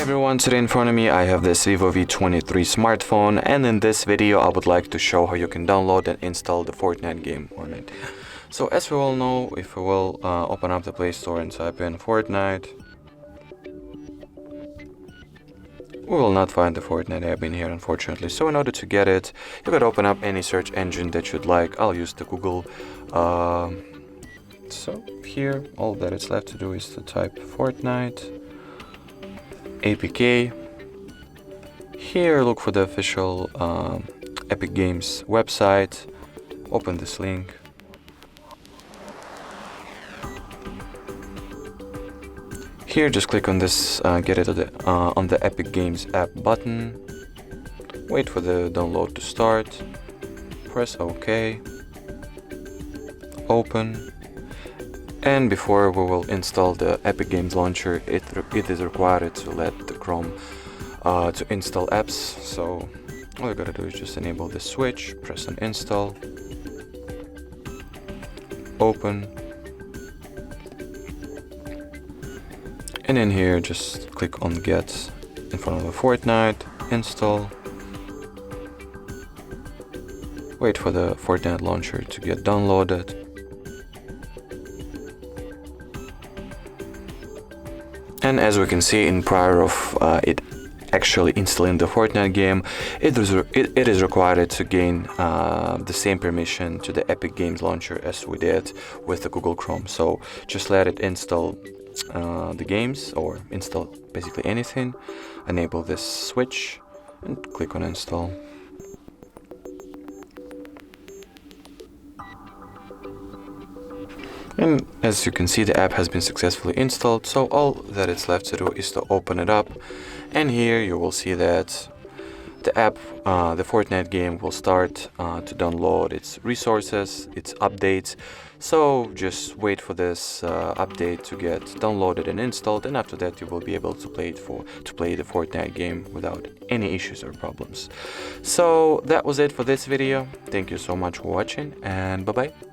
everyone, today in front of me I have this VIVO V23 smartphone, and in this video I would like to show how you can download and install the Fortnite game on it. So as we all know, if we will open up the Play Store and type in Fortnite, we will not find the Fortnite app in here, unfortunately. So in order to get it, you could open up any search engine that you'd like. I'll use the Google. So here, all that it's left to do is to type Fortnite APK. Here, look for the official Epic Games website. Open this link. Here, just click on this, get it on the Epic Games app button. Wait for the download to start. Press OK. Open. And before we will install the Epic Games launcher, it is required to let the Chrome to install apps. So all you gotta do is just enable the switch, press on install, open, and in here just click on get in front of the Fortnite, install, wait for the Fortnite launcher to get downloaded. And as we can see, in prior of it actually installing the Fortnite game, it is required to gain the same permission to the Epic Games launcher as we did with the Google Chrome. So just let it install the games, or install basically anything, enable this switch and click on install. And as you can see, the app has been successfully installed, so all that it's left to do is to open it up, and here you will see that the app, the Fortnite game, will start to download its resources, its updates. So just wait for this update to get downloaded and installed, and after that you will be able to play the Fortnite game without any issues or problems. So that was it for this video. Thank you so much for watching, and bye bye.